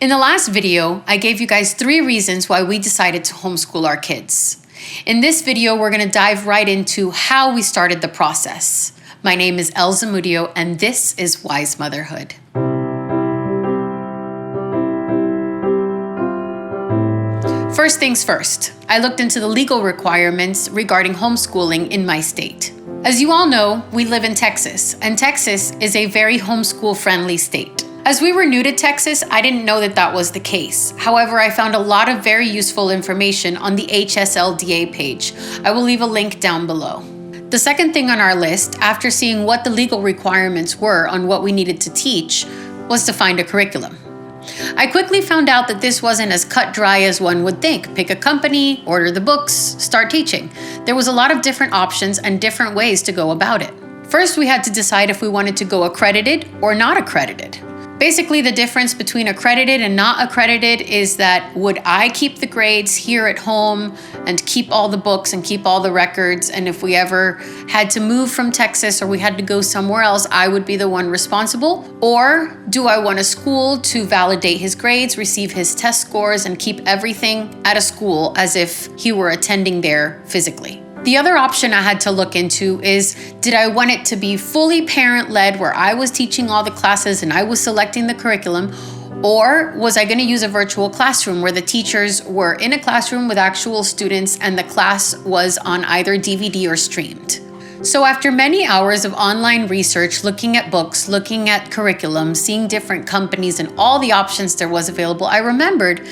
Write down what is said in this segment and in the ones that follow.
In the last video, I gave you guys 3 reasons why we decided to homeschool our kids. In this video, we're going to dive right into how we started the process. My name is Elle Zamudio, and this is Wise Motherhood. First things first, I looked into the legal requirements regarding homeschooling in my state. As you all know, we live in Texas, and Texas is a very homeschool-friendly state. As we were new to Texas, I didn't know that that was the case. However, I found a lot of very useful information on the HSLDA page. I will leave a link down below. The second thing on our list, after seeing what the legal requirements were on what we needed to teach, was to find a curriculum. I quickly found out that this wasn't as cut dry as one would think. Pick a company, order the books, start teaching. There was a lot of different options and different ways to go about it. First, we had to decide if we wanted to go accredited or not accredited. Basically, the difference between accredited and not accredited is that would I keep the grades here at home and keep all the books and keep all the records, and if we ever had to move from Texas or we had to go somewhere else, I would be the one responsible? Or do I want a school to validate his grades, receive his test scores, and keep everything at a school as if he were attending there physically? The other option I had to look into is, did I want it to be fully parent-led where I was teaching all the classes and I was selecting the curriculum, or was I going to use a virtual classroom where the teachers were in a classroom with actual students and the class was on either DVD or streamed? So after many hours of online research, looking at books, looking at curriculum, seeing different companies and all the options there was available, I remembered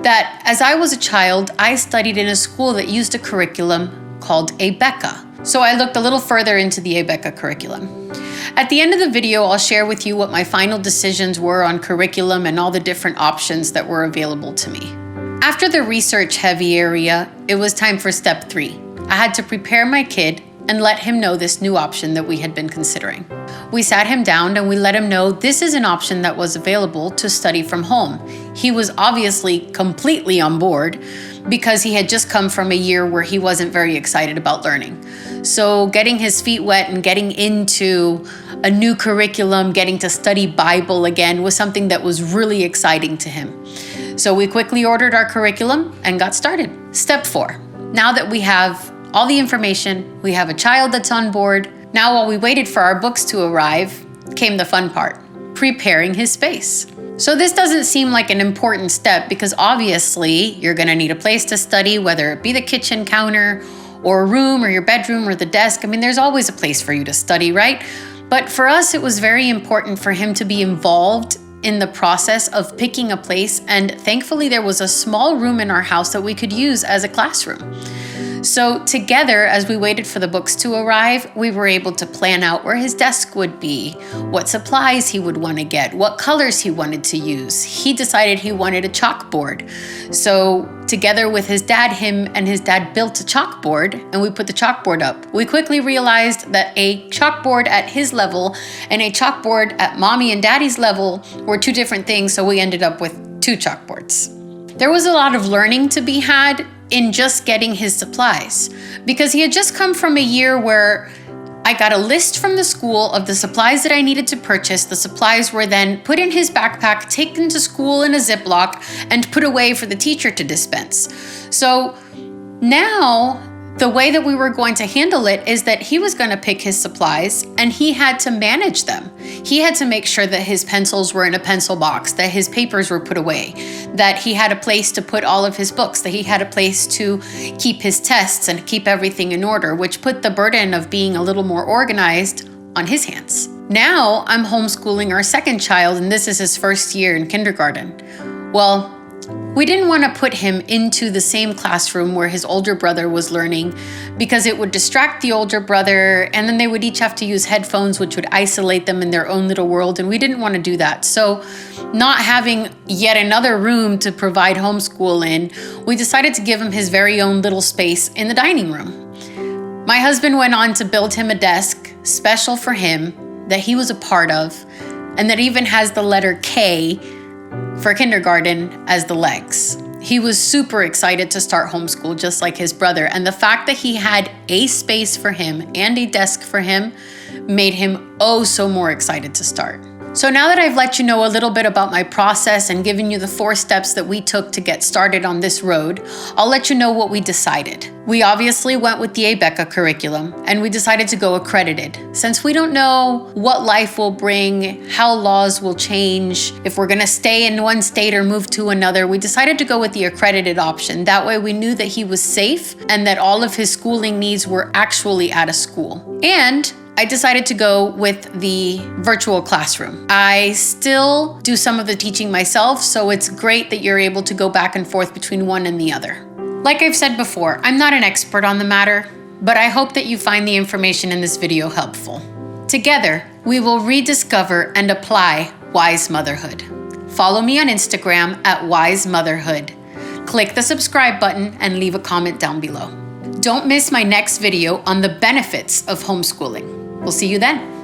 that as I was a child, I studied in a school that used a curriculum called ABECA. So I looked a little further into the ABECA curriculum. At the end of the video, I'll share with you what my final decisions were on curriculum and all the different options that were available to me. After the research-heavy area, it was time for step 3. I had to prepare my kid and let him know this new option that we had been considering. We sat him down and we let him know this is an option that was available to study from home. He was obviously completely on board because he had just come from a year where he wasn't very excited about learning. So getting his feet wet and getting into a new curriculum, getting to study Bible again was something that was really exciting to him. So we quickly ordered our curriculum and got started. Step 4, now that we have all the information, we have a child that's on board. Now, while we waited for our books to arrive, came the fun part, preparing his space. So this doesn't seem like an important step because obviously you're going to need a place to study, whether it be the kitchen counter or a room or your bedroom or the desk. I mean, there's always a place for you to study, right? But for us, it was very important for him to be involved in the process of picking a place. And thankfully, there was a small room in our house that we could use as a classroom. So together, as we waited for the books to arrive, we were able to plan out where his desk would be, what supplies he would want to get, what colors he wanted to use. He decided he wanted a chalkboard. So together with his dad, him and his dad built a chalkboard and we put the chalkboard up. We quickly realized that a chalkboard at his level and a chalkboard at mommy and daddy's level were 2 different things, so we ended up with 2 chalkboards. There was a lot of learning to be had in just getting his supplies because he had just come from a year where I got a list from the school of the supplies that I needed to purchase. The supplies were then put in his backpack, taken to school in a Ziploc, and put away for the teacher to dispense. So now the way that we were going to handle it is that he was going to pick his supplies and he had to manage them. He had to make sure that his pencils were in a pencil box, that his papers were put away, that he had a place to put all of his books, that he had a place to keep his tests and keep everything in order, which put the burden of being a little more organized on his hands. Now I'm homeschooling our second child, and this is his first year in kindergarten. Well, we didn't want to put him into the same classroom where his older brother was learning because it would distract the older brother and then they would each have to use headphones, which would isolate them in their own little world, and we didn't want to do that. So not having yet another room to provide homeschool in, we decided to give him his very own little space in the dining room. My husband went on to build him a desk special for him that he was a part of and that even has the letter K for kindergarten as the legs. He was super excited to start homeschool just like his brother, and the fact that he had a space for him and a desk for him made him oh so more excited to start. So now that I've let you know a little bit about my process and given you the 4 steps that we took to get started on this road, I'll let you know what we decided. We obviously went with the ABECA curriculum, and we decided to go accredited. Since we don't know what life will bring, how laws will change, if we're gonna stay in one state or move to another, we decided to go with the accredited option. That way we knew that he was safe and that all of his schooling needs were actually at a school. And I decided to go with the virtual classroom. I still do some of the teaching myself, so it's great that you're able to go back and forth between one and the other. Like I've said before, I'm not an expert on the matter, but I hope that you find the information in this video helpful. Together, we will rediscover and apply wise motherhood. Follow me on Instagram at Wise Motherhood. Click the subscribe button and leave a comment down below. Don't miss my next video on the benefits of homeschooling. We'll see you then.